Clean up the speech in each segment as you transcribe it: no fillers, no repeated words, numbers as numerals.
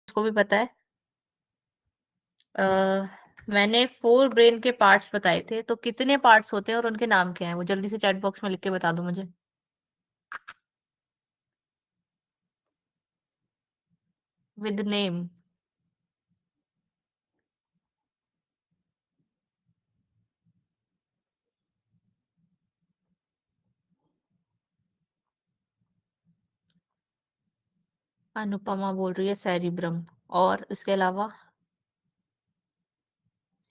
उसको भी पता है। अ, मैंने 4 ब्रेन के पार्ट्स बताए थे, तो कितने पार्ट्स होते हैं और उनके नाम क्या हैं? वो जल्दी से चैट बॉक्स में लिख के बता दो मुझे। With name. अनुपमा बोल रही है सेरिब्रम। और इसके अलावा?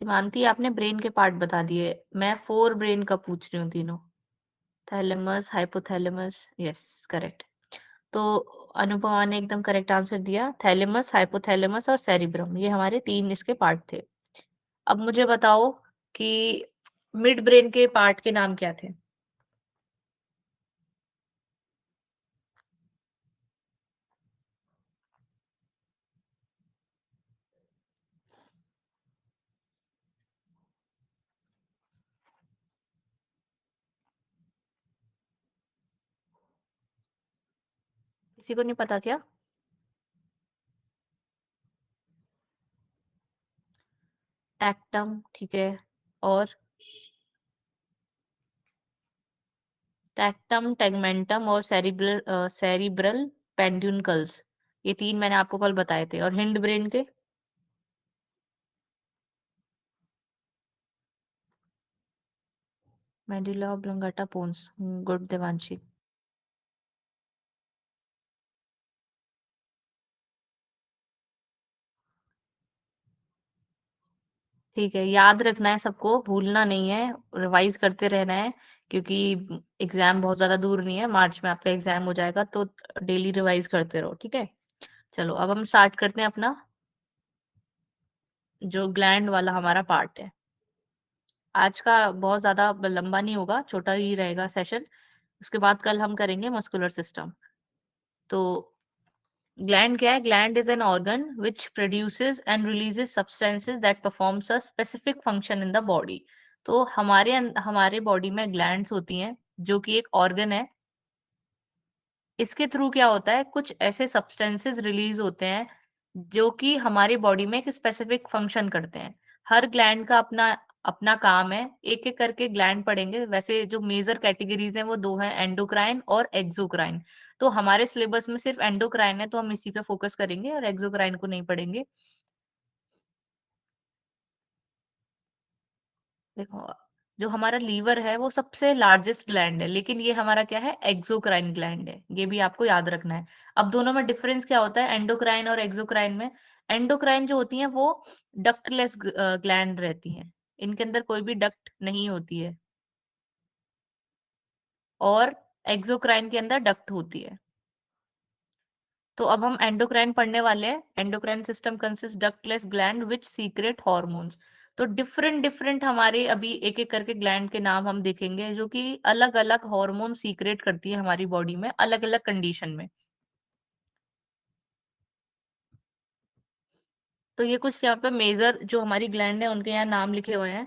सीमांती, आपने ब्रेन के पार्ट बता दिए। मैं 4 ब्रेन का पूछ रही हूँ तीनों। Thalamus, hypothalamus, yes correct. तो अनुपमा ने एकदम करेक्ट आंसर दिया। थैलेमस, हाइपोथैलेमस और सेरिब्रम, ये हमारे 3 इसके पार्ट थे। अब मुझे बताओ कि मिड ब्रेन के पार्ट के नाम क्या थे? किसी को नहीं पता क्या? टैक्टम, ठीक है। और? टैक्टम, टेगमेंटम और सेरिब्रल पेंड्यूनकल्स, ये 3 मैंने आपको कल बताए थे। और हिंड ब्रेन के? Medulla oblongata pons. Good Devanshi. ठीक है, याद रखना है सबको, भूलना नहीं है, रिवाइज करते रहना है, क्योंकि एग्जाम बहुत ज्यादा दूर नहीं है, मार्च में आपका एग्जाम हो जाएगा, तो डेली रिवाइज करते रहो, ठीक है। चलो अब हम स्टार्ट करते हैं अपना जो ग्लैंड वाला हमारा पार्ट है। आज का बहुत ज्यादा लंबा नहीं होगा, छोटा ही रहेगा सेशन। उसके बाद कल हम करेंगे मस्कुलर सिस्टम। तो ग्लैंड क्या है? Gland is an organ which produces and releases substances that performs a specific function in the body. तो हमारे बॉडी में ग्लैंड्स होती हैं, जो कि एक ऑर्गन है। इसके थ्रू क्या होता है, कुछ ऐसे सब्सटेंसेस रिलीज होते हैं जो कि हमारी बॉडी में एक स्पेसिफिक फंक्शन करते हैं। हर ग्लैंड का अपना अपना काम है। एक एक करके ग्लैंड पढ़ेंगे। वैसे जो मेजर कैटेगरीज हैं वो दो हैं, एंडोक्राइन और एक्सोक्राइन। तो हमारे सिलेबस में सिर्फ एंडोक्राइन है, तो हम इसी पे फोकस करेंगे और एक्सोक्राइन को नहीं पढ़ेंगे। देखो, जो हमारा लीवर है वो सबसे लार्जेस्ट ग्लैंड है, लेकिन ये हमारा क्या है, एक्सोक्राइन ग्लैंड है। ये भी आपको याद रखना है। अब दोनों में डिफरेंस क्या होता है एंडोक्राइन और एक्सोक्राइन में? एंडोक्राइन जो होती है वो डक्टलेस ग्लैंड रहती हैं। इनके अंदर कोई भी डक्ट नहीं होती है। और एक्सोक्राइन के अंदर डक्ट होती है। तो अब हम एंडोक्राइन पढ़ने वाले हैं। Endocrine system consist ductless gland which secret hormones. तो डिफरेंट डिफरेंट हमारे अभी एक एक करके ग्लैंड के नाम हम देखेंगे, जो कि अलग अलग हार्मोन सीक्रेट करती है हमारी बॉडी में अलग अलग कंडीशन में। तो ये कुछ यहाँ पे मेजर जो हमारी ग्लैंड है उनके यहाँ नाम लिखे हुए हैं।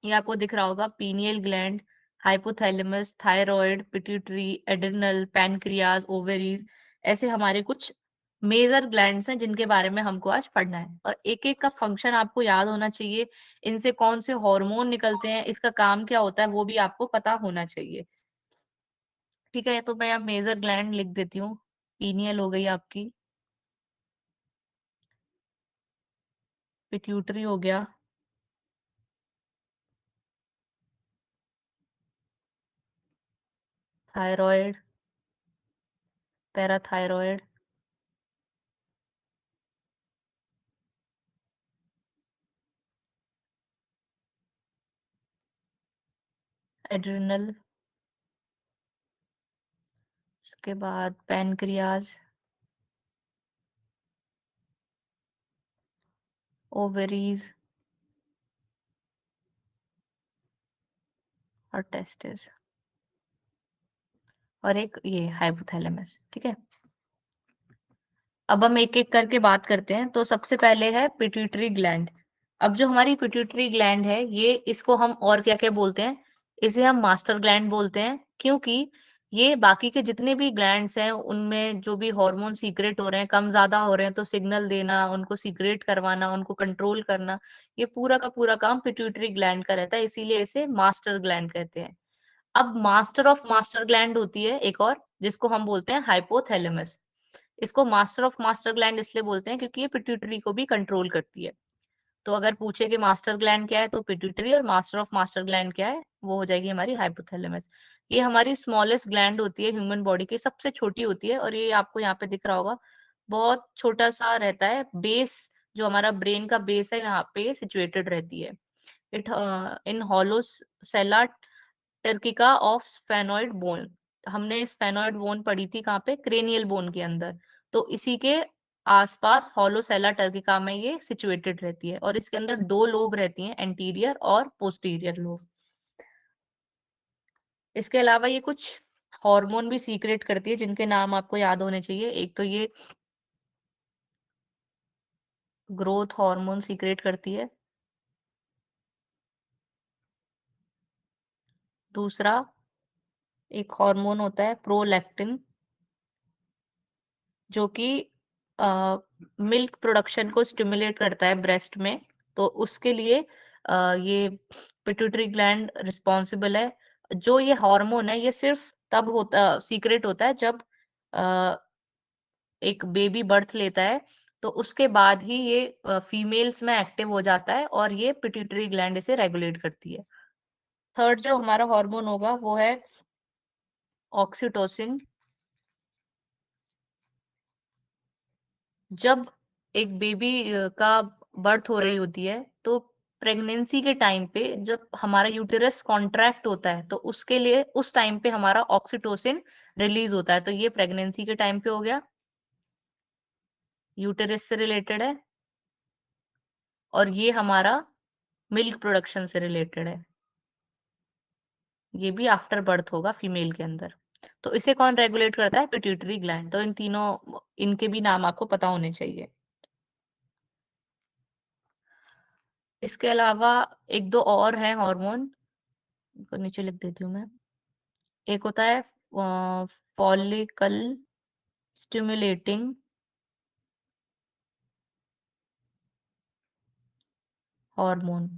ये आपको दिख रहा होगा, pineal gland, hypothalamus, thyroid, pituitary, adrenal, pancreas, ovaries. ऐसे हमारे कुछ मेजर ग्लैंड्स हैं जिनके बारे में हमको आज पढ़ना है, और एक एक का फंक्शन आपको याद होना चाहिए। इनसे कौन से हार्मोन निकलते हैं, इसका काम क्या होता है, वो भी आपको पता होना चाहिए। ठीक है, तो मैं अब मेजर ग्लैंड लिख देती हूँ। पीनियल हो गई आपकी, पिट्यूटरी हो गया, थायराइड, पैराथायराइड, एड्रिनल, उसके बाद पैनक्रियाज, ओवरीज और टेस्टिस, और एक ये हाइपोथैलेमस। ठीक है, अब हम एक एक करके बात करते हैं। तो सबसे पहले है पिट्यूटरी ग्लैंड। अब जो हमारी पिट्यूटरी ग्लैंड है, ये इसको हम और क्या क्या बोलते हैं, इसे हम मास्टर ग्लैंड बोलते हैं, क्योंकि ये बाकी के जितने भी ग्लैंड्स हैं, उनमें जो भी हार्मोन सीक्रेट हो रहे हैं, कम-ज़्यादा हो रहे हैं, तो सिग्नल देना, उनको सीक्रेट करवाना, उनको कंट्रोल करना, ये पूरा का पूरा काम पिट्यूटरी ग्लैंड का रहता है, इसीलिए इसे मास्टर ग्लैंड कहते हैं। अब मास्टर ऑफ मास्टर ग्लैंड होती है एक और, जिसको हम बोलते हैं हाइपोथैलेमस। इसको मास्टर ऑफ मास्टर ग्लैंड इसलिए बोलते हैं क्योंकि ये पिट्यूटरी को भी कंट्रोल करती है। तो अगर पूछे कि मास्टर ग्लैंड क्या है, तो पिट्यूटरी, और मास्टर ऑफ मास्टर ग्लैंड क्या है, वो हो जाएगी हमारी हाइपोथैलेमस। ये हमारी स्मॉलेस्ट ग्लैंड होती है ह्यूमन बॉडी की, सबसे छोटी होती है, और ये आपको यहाँ पे दिख रहा होगा, बहुत छोटा-सा रहता है। बेस, जो हमारा ब्रेन का बेस है, यहाँ पे सिचुएटेड रहती है। It in hollow sella turcica of sphenoid bone. हमने स्फेनॉइड बोन पढ़ी थी कहाँ पे? क्रेनियल बोन के अंदर। तो इसी के आसपास होलो सेला टर्किका में ये सिचुएटेड रहती है, और इसके अंदर 2 लोब रहती हैं, एंटीरियर और पोस्टीरियर लोब। इसके अलावा ये कुछ हार्मोन भी सीक्रेट करती है, जिनके नाम आपको याद होने चाहिए। एक तो ये ग्रोथ हार्मोन सीक्रेट करती है। दूसरा एक हार्मोन होता है प्रोलैक्टिन, जो कि मिल्क प्रोडक्शन को स्टिमुलेट करता है ब्रेस्ट में। तो उसके लिए ये पिट्यूटरी ग्लैंड रिस्पॉन्सिबल है। जो ये हार्मोन है, ये सिर्फ तब होता सीक्रेट होता है जब अ, एक बेबी बर्थ लेता है, तो उसके बाद ही ये फीमेल्स में एक्टिव हो जाता है, और ये पिट्यूटरी ग्लैंड इसे रेगुलेट करती है। थर्ड जो हमारा हार्मोन होगा वो है ऑक्सीटोसिन। जब एक बेबी का बर्थ हो रही होती है, तो प्रेगनेंसी के टाइम पे जब हमारा यूटेरस कॉन्ट्रैक्ट होता है, तो उसके लिए उस टाइम पे हमारा ऑक्सीटोसिन रिलीज होता है। तो ये प्रेगनेंसी के टाइम पे हो गया, यूटेरस से रिलेटेड है, और ये हमारा मिल्क प्रोडक्शन से रिलेटेड है। ये भी आफ्टर बर्थ होगा फीमेल के अंदर। तो इसे कौन रेगुलेट करता है? Pituitary gland. तो इन तीनों, इनके भी नाम आपको पता होने चाहिए। इसके अलावा 1-2 और हैं हार्मोन, इनको नीचे लिख देती हूँ मैं। एक होता है फॉलिकल स्टिमुलेटिंग हार्मोन।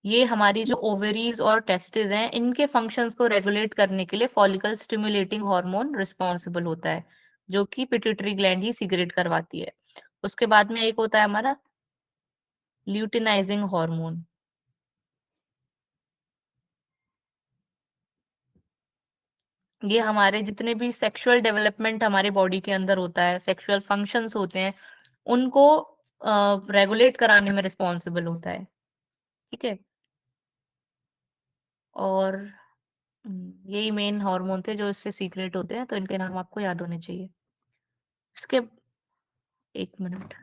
ये हमारी जो ओवरीज और टेस्टिस हैं, इनके फंक्शंस को रेगुलेट करने के लिए फॉलिकल स्टिमुलेटिंग हार्मोन रिस्पॉन्सिबल होता है, जो कि पिट्यूटरी ग्लैंड ही सीक्रेट करवाती है। उसके बाद में एक होता है हमारा ल्यूटिनाइजिंग हार्मोन। ये हमारे जितने भी सेक्सुअल डेवलपमेंट हमारे बॉडी के अंदर होता है, सेक्सुअल फंक्शंस होते हैं, उनको रेगुलेट कराने में रिस्पॉन्सिबल होता है। ठीक है? और यही मेन हार्मोन थे जो इससे सीक्रेट होते हैं, तो इनके नाम आपको याद होने चाहिए। इसके 1 मिनट।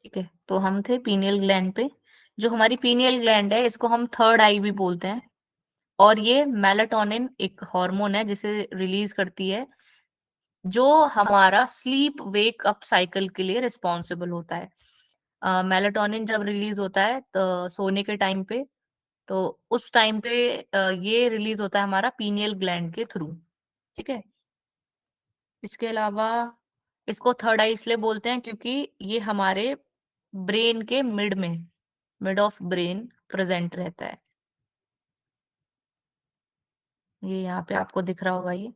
ठीक है, तो हम थे पीनियल ग्लैंड पे। जो हमारी पीनियल ग्लैंड है, इसको हम थर्ड आई भी बोलते हैं, और ये मेलाटोनिन एक हार्मोन है जिसे रिलीज करती है, जो हमारा स्लीप वेक अप साइकिल के लिए रिस्पॉन्सिबल होता है। मेलाटोनिन जब रिलीज होता है तो सोने के टाइम पे, तो उस टाइम पे ये रिलीज होता है हमारा पीनियल ग्लैंड के थ्रू। ठीक है? इसके अलावा इसको थर्ड आई इसलिए बोलते हैं क्योंकि ये हमारे ब्रेन के मिड ऑफ ब्रेन प्रेजेंट रहता है। ये यहाँ पे आपको दिख रहा होगा ये।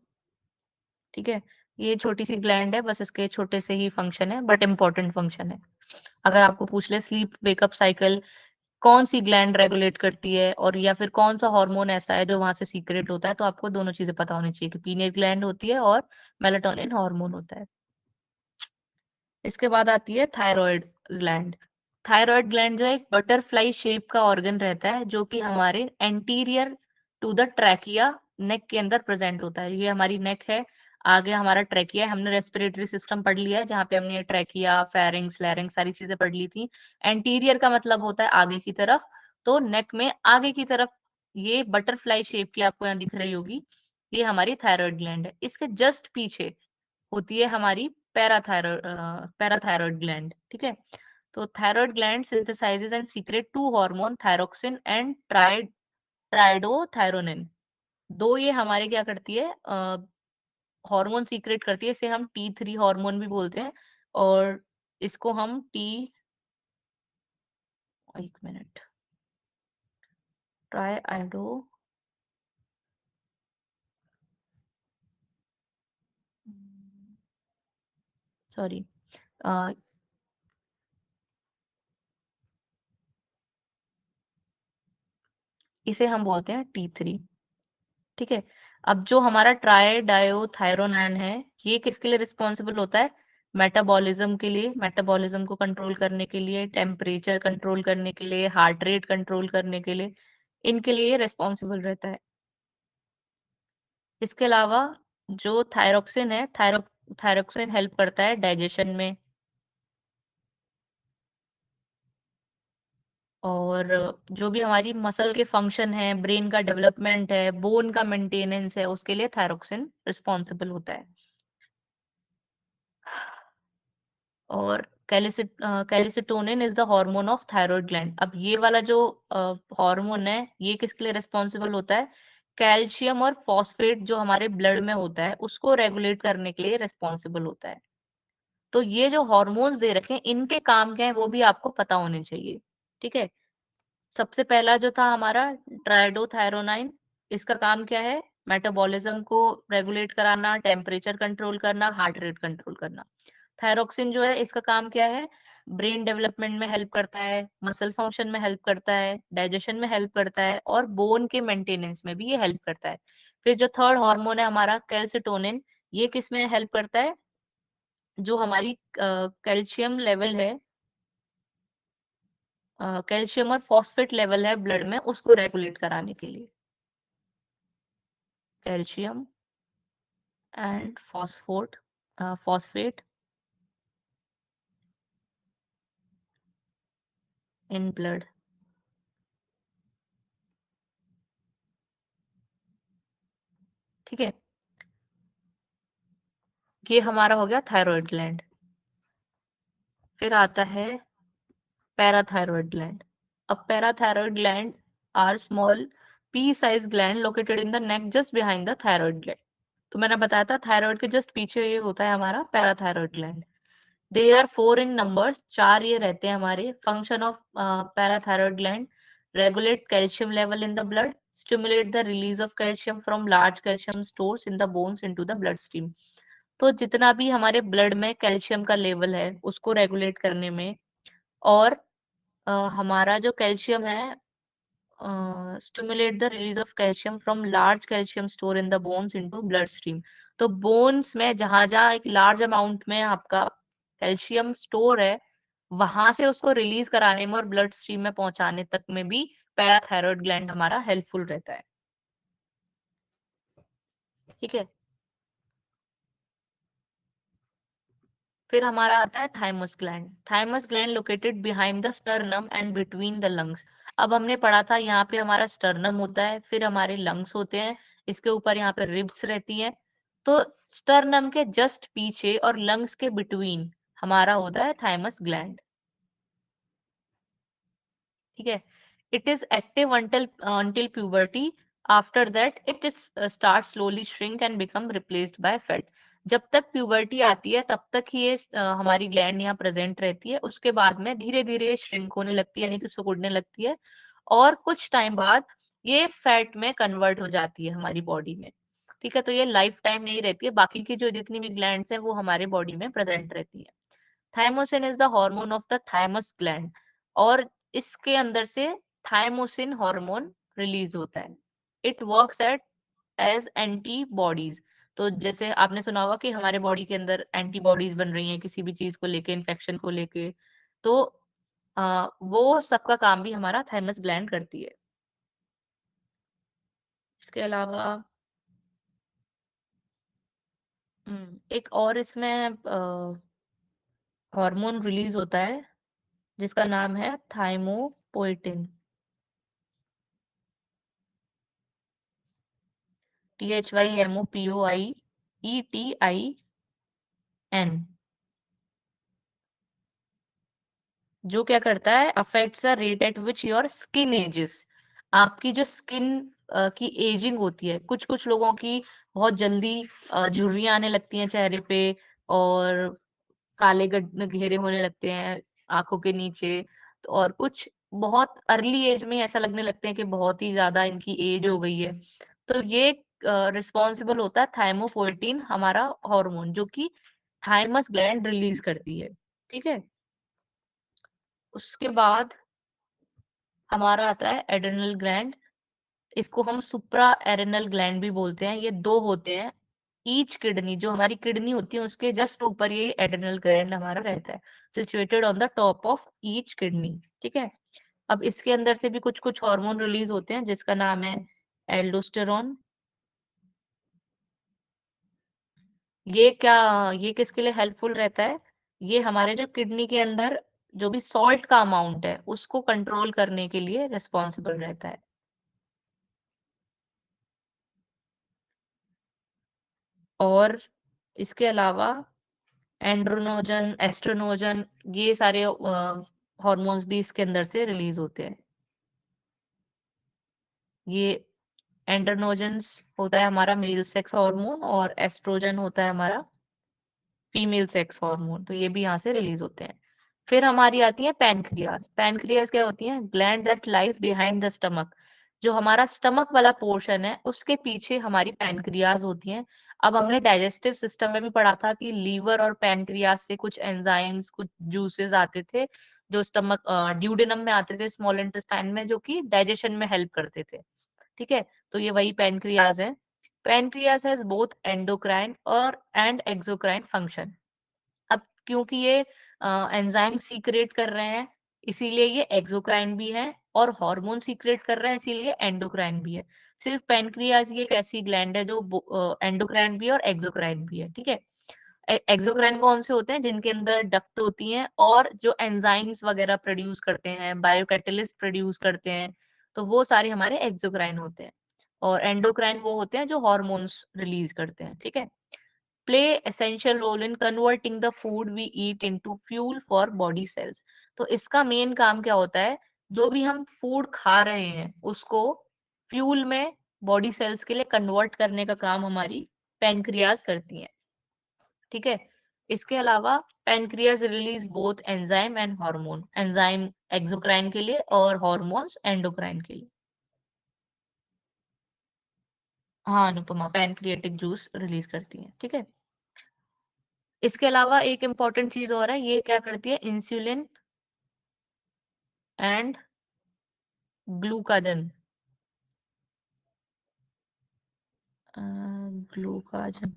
ठीक है? ये छोटी सी ग्लैंड है, बस इसके छोटे से ही फंक्शन है, बट इम्पोर्टेंट फंक्शन है। अगर आपको पूछ ले स्लीप वेकअप साइकिल कौन सी ग्लैंड रेगुलेट करती है और या फिर कौन सा हार्मोन ऐसा है जो वहां से सीक्रेट होता है, तो आपको दोनों चीजें पता होनी चाहिए कि पीनियल ग्लैंड होती है और मेलाटोनिन हार्मोन होता है। इसके बाद आती है थायराइड ग्लैंड। थायराइड ग्लैंड जो है एक बटरफ्लाई शेप का ऑर्गन रहता है जो कि हमारे एंटीरियर टू द ट्रैकिया नेक के अंदर प्रेजेंट होता है। ये हमारी नेक है, आगे हमारा ट्रैकिया है। हमने रेस्पिरेटरी सिस्टम पढ़ लिया है जहाँ पे हमने ट्रैकिया, फेरिंग्स, लैरिंग्स सारी चीजें पढ़ ली थी। एंटीरियर का मतलब होता है आगे की तरफ, तो नेक में आगे की तरफ ये बटरफ्लाई शेप की आपको यहाँ दिख रही होगी, ये हमारी थायराइड ग्लैंड है। इसके जस्ट पीछे होती है हमारी पैराथायरॉयड ग्लैंड। ठीक है, तो thyroid gland synthesises and secrete two hormone thyroxine and triiodothyronine. दो ये हमारे क्या करती है, हार्मोन सीक्रेट करती है। इसे हम T3 हार्मोन भी बोलते हैं और इसको हम एक मिनट, ट्राइआइडो सॉरी, इसे हम बोलते हैं T3। ठीक है, अब जो हमारा ट्राइडायोथायरोनैन है, ये किसके लिए रिस्पॉन्सिबल होता है? मेटाबॉलिज्म के लिए, मेटाबॉलिज्म को कंट्रोल करने के लिए, टेम्परेचर कंट्रोल करने के लिए, हार्ट रेट कंट्रोल करने के लिए, इनके लिए रिस्पॉन्सिबल रहता है। इसके अलावा जो थायरोक्सिन है, थायरोक्सिन हेल्प करता है डाइजेशन में, और जो भी हमारी मसल के फंक्शन है, ब्रेन का डेवलपमेंट है, बोन का मेंटेनेंस है, उसके लिए थायरोक्सिन रिस्पॉन्सिबल होता है। और calcitonin is the hormone of thyroid gland. अब ये वाला जो हार्मोन है, ये किसके लिए रिस्पॉन्सिबल होता है? कैल्शियम और फॉस्फेट जो हमारे ब्लड में होता है उसको रेगुलेट करने के लिए रिस्पॉन्सिबल होता है। तो ये जो हॉर्मोन्स दे रखे हैं, इनके काम क्या है वो भी आपको पता होने चाहिए। ठीक है, सबसे पहला जो था हमारा ट्राइडोथायरोनाइन, इसका काम क्या है? मेटाबॉलिज्म को रेगुलेट कराना, टेम्परेचर कंट्रोल करना, हार्ट रेट कंट्रोल करना। थायरोक्सिन जो है, इसका काम क्या है? ब्रेन डेवलपमेंट में हेल्प करता है, मसल फंक्शन में हेल्प करता है, डाइजेशन में हेल्प करता है और बोन के मेंटेनेंस में भी ये हेल्प करता है। फिर जो थर्ड हार्मोन है हमारा कैल्सिटोनिन, ये किस में हेल्प करता है? जो हमारी कैल्शियम लेवल है, कैल्शियम और फॉस्फेट लेवल है ब्लड में, उसको रेगुलेट कराने के लिए। Calcium and phosphate in blood. ठीक है, ये हमारा हो गया थायराइड ग्लैंड। फिर आता है पैराथायरॉयड ग्लैंड। अब parathyroid gland are small pea size gland located in the neck just behind the thyroid gland. तो मैंने बताया था थायराइड के जस्ट पीछे ये होता है हमारा parathyroid gland. They are 4 in numbers, 4 ये रहते हैं हमारे। Function of parathyroid gland: regulate calcium level in the blood, stimulate the release of calcium from large calcium stores in the bones into the blood stream. तो जितना भी हमारे blood में calcium का लेवल है उसको रेगुलेट करने में, और हमारा जो कैल्शियम है, stimulate the release of calcium from large calcium store in the bones into blood stream. तो बोन्स में जहां जहां एक लार्ज अमाउंट में आपका कैल्शियम स्टोर है, वहां से उसको रिलीज कराने में और ब्लड स्ट्रीम में पहुंचाने तक में भी पैराथायरॉयड ग्लैंड हमारा हेल्पफुल रहता है। ठीक है, फिर हमारा आता है thymus gland. Thymus gland located behind the sternum and between the lungs. अब हमने पढ़ा था यहाँ पे हमारा स्टर्नम होता है, फिर हमारे लंग्स होते हैं, इसके ऊपर यहाँ पे रिब्स रहती हैं। तो स्टर्नम के जस्ट पीछे और लंग्स के बिटवीन हमारा होता है थाइमस ग्लैंड। ठीक है, it is active until puberty. After that it is start slowly shrink and become replaced by fat. जब तक प्यूबर्टी आती है तब तक ही ये हमारी ग्लैंड यहाँ प्रेजेंट रहती है। उसके बाद में धीरे धीरे श्रिंक होने लगती है, यानी कि सिकुड़ने लगती है, और कुछ टाइम बाद ये फैट में कन्वर्ट हो जाती है हमारी बॉडी में। ठीक है, तो ये लाइफ टाइम नहीं रहती है, बाकी की जो जितनी भी ग्लैंड्स हैं वो हमारे बॉडी में प्रेजेंट रहती है। Thymosin is the hormone of the thymus gland, और इसके अंदर से थाइमोसिन हार्मोन रिलीज होता है। It works at as antibodies. तो जैसे आपने सुना होगा कि हमारे बॉडी के अंदर एंटीबॉडीज बन रही हैं किसी भी चीज को लेके, इन्फेक्शन को लेके, तो वो सबका काम भी हमारा थाइमस ग्लैंड करती है। इसके अलावा एक और इसमें हार्मोन रिलीज होता है जिसका नाम है थाइमोपोएटिन। THYMOPOIETIN, जो क्या करता है, affects the rate at which your skin ages. आपकी जो स्किन की एजिंग होती है, कुछ कुछ लोगों की बहुत जल्दी झुर्रियां आने लगती हैं चेहरे पे, और काले घेरे होने लगते हैं आंखों के नीचे। और कुछ बहुत अर्ली एज में ऐसा लगने लगते हैं कि बहुत ही ज्यादा इनकी एज हो गई है। तो ये रिस्पॉन्सिबल होता है थाइमोपोएटिन, हमारा हार्मोन, जो कि थाइमस ग्लैंड रिलीज करती है। ठीक है। उसके बाद हमारा आता है एड्रेनल ग्लैंड। इसको हम सुप्रा एरेनल ग्लैंड भी बोलते हैं। ये दो होते हैं। ईच किडनी, जो हमारी किडनी होती है उसके जस्ट ऊपर ये एड्रेनल ग्लैंड हमारा रहता है, situated on the top of each kidney. ठीक है। अब इसके अंदर से भी कुछ कुछ हार्मोन रिलीज होते हैं जिसका नाम है एल्डोस्टेरोन। ये किसके लिए हेल्पफुल रहता है? ये हमारे जो किडनी के अंदर जो भी सॉल्ट का अमाउंट है उसको कंट्रोल करने के लिए रिस्पॉन्सिबल रहता है। और इसके अलावा एंड्रोनोजन, एस्ट्रोनोजन, ये सारे हॉर्मोन्स भी इसके अंदर से रिलीज होते हैं। ये एंड्रोनोजन्स होता है हमारा मेल सेक्स हार्मोन, और एस्ट्रोजन होता है हमारा फीमेल सेक्स हार्मोन। तो ये भी यहाँ से रिलीज होते हैं। फिर हमारी आती है पैनक्रियाज। पैनक्रियाज क्या होती है? Gland that lies behind the stomach. जो हमारा स्टमक वाला पोर्शन है उसके पीछे हमारी पैनक्रियाज होती हैं। अब हमने डाइजेस्टिव सिस्टम में भी पढ़ा था कि लीवर और पैनक्रियाज से कुछ एंजाइम्स, कुछ जूसेस आते थे जो स्टमक ड्यूडेनम में आते थे, स्मॉल इंटेस्टाइन में, जो कि डाइजेशन में हेल्प करते थे। ठीक है। तो ये वही पैनक्रियाज है। पैनक्रियाज हैज बोथ एंडोक्राइन और एंड एक्सोक्राइन फंक्शन। अब क्योंकि ये एंजाइम सीक्रेट कर रहे हैं, इसीलिए ये एक्सोक्राइन भी है, और हार्मोन सीक्रेट कर रहे हैं इसीलिए एंडोक्राइन भी है। सिर्फ पैनक्रियाज ये एक ऐसी ग्लैंड है जो एंडोक्राइन भी है और एक्सोक्राइन भी है। ठीक है। एक्सोक्राइन कौन से होते हैं? जिनके अंदर डक्ट होती हैं और जो एंजाइम्स वगैरह प्रोड्यूस करते हैं, बायोकैटलिस्ट प्रोड्यूस करते हैं, तो वो सारे हमारे एक्सोक्राइन होते हैं। और एंडोक्राइन वो होते हैं जो हॉर्मोन्स रिलीज करते हैं। ठीक है। Play essential role in converting the food we eat into fuel for body cells. तो इसका मेन काम क्या होता है? जो भी हम फूड खा रहे हैं उसको फ्यूल में बॉडी सेल्स के लिए कन्वर्ट करने का काम हमारी पैनक्रियाज करती है। ठीक है। इसके अलावा pancreas release both enzyme and hormone. Enzyme exocrine के लिए और हार्मोन्स एंडोक्राइन के लिए। हाँ अनुपमा, पैनक्रियाटिक जूस रिलीज करती है। ठीक है। इसके अलावा एक इम्पॉर्टेंट चीज और है, ये क्या करती है? Insulin and ग्लूकाजन। ग्लूकाजन,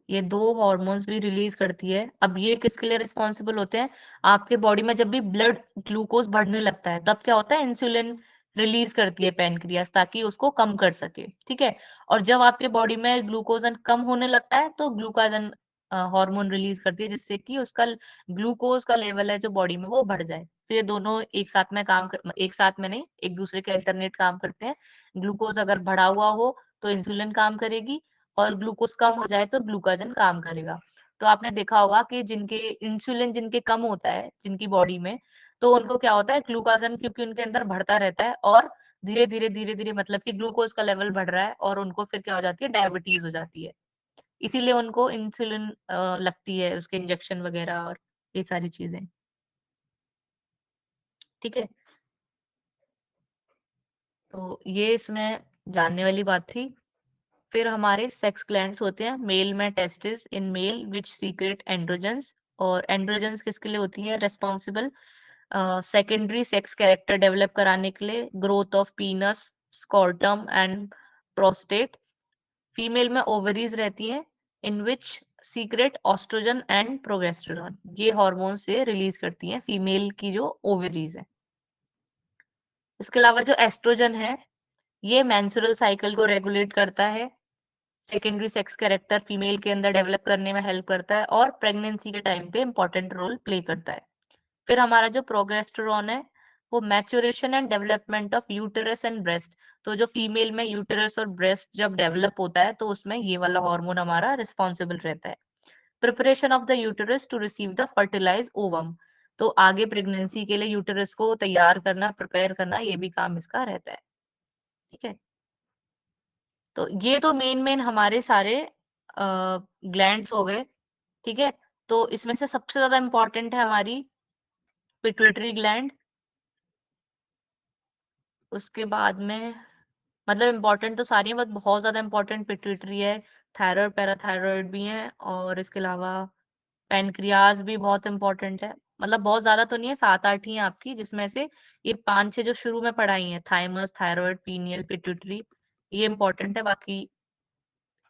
ये दो हॉर्मोन्स भी रिलीज करती है। अब ये किसके लिए रिस्पॉन्सिबल होते हैं? आपके बॉडी में जब भी ब्लड ग्लूकोज बढ़ने लगता है तब क्या होता है? इंसुलिन रिलीज करती है पैनक्रियास, ताकि उसको कम कर सके। ठीक है। और जब आपके बॉडी में ग्लूकोजन कम होने लगता है तो ग्लूकाजन हार्मोन रिलीज करती है, जिससे कि उसका ग्लूकोज का लेवल है जो बॉडी में वो बढ़ जाए। तो ये दोनों एक साथ में एक साथ में नहीं, एक दूसरे के अल्टरनेट काम करते हैं। ग्लूकोज अगर बढ़ा हुआ हो तो इंसुलिन काम करेगी, और ग्लूकोज कम हो जाए तो ग्लूकाजन काम करेगा। तो आपने देखा होगा कि जिनके इंसुलिन जिनके कम होता है जिनकी बॉडी में, तो उनको क्या होता है? ग्लूकाजन क्योंकि उनके अंदर बढ़ता रहता है, और धीरे धीरे मतलब कि ग्लूकोज का लेवल बढ़ रहा है, और उनको फिर क्या हो जाती है? डायबिटीज हो जाती है। इसीलिए उनको इंसुलिन लगती है, उसके इंजेक्शन वगैरह और ये सारी चीजें। ठीक है। तो ये इसमें जानने वाली बात थी। फिर हमारे सेक्स ग्लैंड्स होते हैं, मेल में testis in male which secrete androgens, और एंड्रोजन्स किसके लिए होती है? Responsible secondary sex character develop कराने के लिए, growth of penis, scrotum and prostate. Female में ओवरीज रहती हैं in which secrete oestrogen and progesterone, ये हार्मोन से रिलीज करती हैं फीमेल की जो ओवरीज है। इसके अलावा जो एस्ट्रोजन है, ये मेंस्ट्रुअल साइकिल को रेगुलेट करता है, सेकेंडरी सेक्स कैरेक्टर फीमेल के अंदर डेवलप करने में हेल्प करता है और प्रेगनेंसी के टाइम पे इंपॉर्टेंट रोल प्ले करता है। फिर हमारा जो प्रोगेस्टेरॉन है, वो maturation and development of uterus and breast. तो जो फीमेल में यूटेरस और ब्रेस्ट जब डेवलप होता है तो उसमें ये वाला हार्मोन हमारा रिस्पॉन्सिबल रहता है। Preparation of the uterus to receive the fertilize ovum, तो आगे प्रेगनेंसी के लिए यूटेरस को तैयार करना, प्रिपेयर करना, ये भी काम इसका रहता है। ठीक है, तो ये तो मेन हमारे सारे ग्लैंड्स हो गए। ठीक है, तो इसमें से सबसे ज्यादा इंपॉर्टेंट है हमारी पिट्यूटरी ग्लैंड। उसके बाद में मतलब इम्पोर्टेंट तो सारी हैं, बट बहुत ज़्यादा इम्पोर्टेंट पिट्यूटरी है, थायराइड, पैराथायराइड भी हैं, और इसके अलावा पैनक्रियाज भी बहुत इम्पोर्टेंट है। मतलब बहुत ज़्यादा तो नहीं है, 7-8 ही हैं आपकी, जिसमें से ये 5-6 जो शुरू में पढ़ाई हैं, थाइमस, थायराइड, पीनियल, पिट्यूटरी, ये इम्पोर्टेंट है। बाकी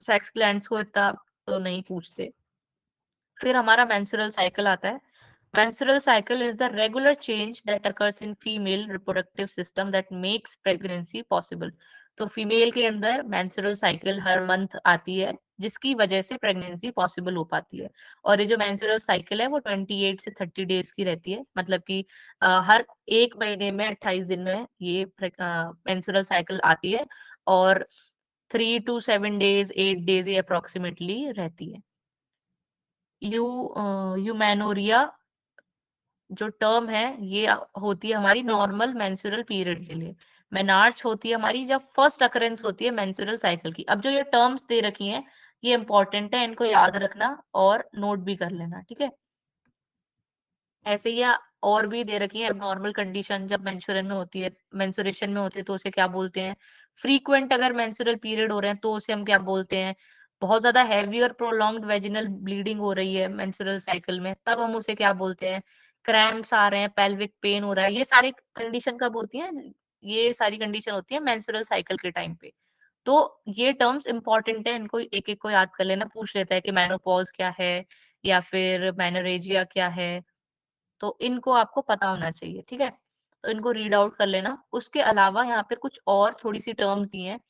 सेक्स ग्लैंड्स को इतना तो नहीं पूछते। फिर हमारा मेंस्ट्रुअल साइकिल आता है। Menstrual cycle is the regular change that occurs in female reproductive system that makes pregnancy possible. तो फीमेल के अंदर menstrual cycle हर मंथ आती है, जिसकी वजह से प्रेगनेंसी पॉसिबल हो पाती है। और ये जो menstrual cycle है वो 28 से 30 डेज की रहती है, मतलब कि हर एक महीने में 28 दिन में ये menstrual cycle आती है, और 3 to 7 डेज, 8 डेज ये अप्रोक्सीमेटली रहती है। यू यूमेनोरिया जो टर्म है, ये होती है हमारी नॉर्मल मेंस्ट्रुअल पीरियड के लिए। मेनार्च होती है हमारी जब फर्स्ट अकरेंस होती है मेंस्ट्रुअल साइकिल की। अब जो ये टर्म्स दे रखी हैं, ये इंपॉर्टेंट है, इनको याद रखना और नोट भी कर लेना, ठीक है? ऐसे ही और भी दे रखी है एबनॉर्मल कंडीशन जब मेंस्ट्रुएशन में होती है, मेंस्ट्रुएशन में होती है तो उसे क्या बोलते हैं? फ्रीक्वेंट अगर मेंस्ट्रुअल पीरियड हो रहे हैं तो उसे हम क्या बोलते हैं? बहुत ज़्यादा हेवी और प्रोलॉन्ग्ड वेजिनल ब्लीडिंग हो रही है मेंस्ट्रुअल साइकिल में, तब हम उसे क्या बोलते हैं? क्रैम्प्स आ रहे हैं, पेल्विक पेन हो रहा है, ये सारी कंडीशन कब होती हैं? ये सारी कंडीशन होती है मेंस्ट्रुअल साइकिल के टाइम पे। तो ये टर्म्स इम्पोर्टेंट है, इनको एक-एक को याद कर लेना। पूछ लेता है कि मेनोपॉज़ क्या है या फिर मेनोरेजिया क्या है? तो इनको आपको पता होना चाहिए, ठीक है? तो इनको रीड आउट कर लेना। उसके अलावा यहाँ पे कुछ और थोड़ी-सी टर्म्स दी हैं।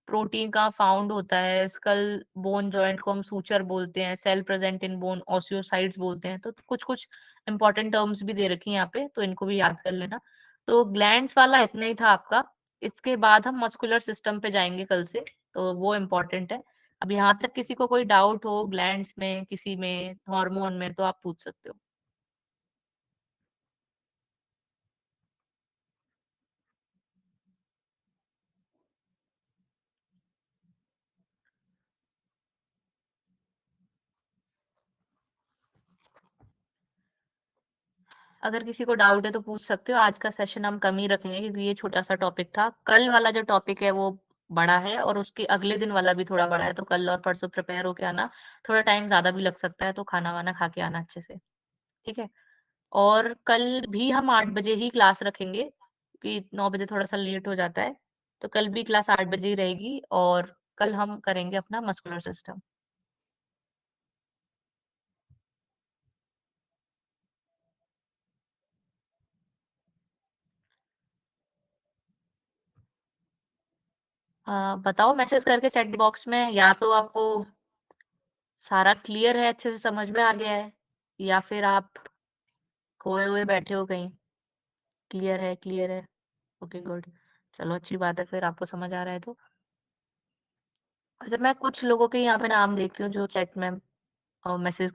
प्रोटीन कहाँ फाउंड होता है, स्कल बोन जॉइंट को हम सूचर बोलते हैं, सेल प्रेजेंट इन बोन ओसियोसाइट्स बोलते हैं। तो कुछ-कुछ इंपॉर्टेंट टर्म्स भी दे रखी हैं यहाँ पे, तो इनको भी याद कर लेना। तो ग्लैंड्स वाला इतना ही था आपका। इसके बाद हम मस्कुलर सिस्टम पे जाएँगे कल से, तो वो इम्पोर्टेंट है। अब यहाँ तक किसी को कोई डाउट हो ग्लैंड्स में, किसी में, हार्मोन में, तो आप पूछ सकते हो। अगर किसी को डाउट है तो पूछ सकते हो। आज का सेशन हम कम ही रखेंगे क्योंकि ये छोटा-सा टॉपिक था। कल वाला जो टॉपिक है वो बड़ा है और उसके अगले दिन वाला भी थोड़ा बड़ा है, तो कल और परसों प्रिपेयर होके आना। थोड़ा टाइम ज़्यादा भी लग सकता है, तो खाना-वाना खा के आना अच्छे से, ठीक है? और कल भी हम 8 बजे ही क्लास रखेंगे कि 9 बजे थोड़ा-सा लेट हो जाता है। तो कल भी क्लास 8 बजे ही रहेगी और कल हम करेंगे अपना मस्कुलर सिस्टम। बताओ मैसेज करके चैट बॉक्स में, या तो आपको सारा क्लियर है, अच्छे से समझ में आ गया है, या फिर आप खोए हुए बैठे हो कहीं। क्लियर है, क्लियर है। Okay, good. चलो अच्छी बात है, फिर आपको समझ आ रहा है तो। अच्छा, मैं कुछ लोगों के यहाँ पे नाम देखती हूँ जो चैट में मैसेज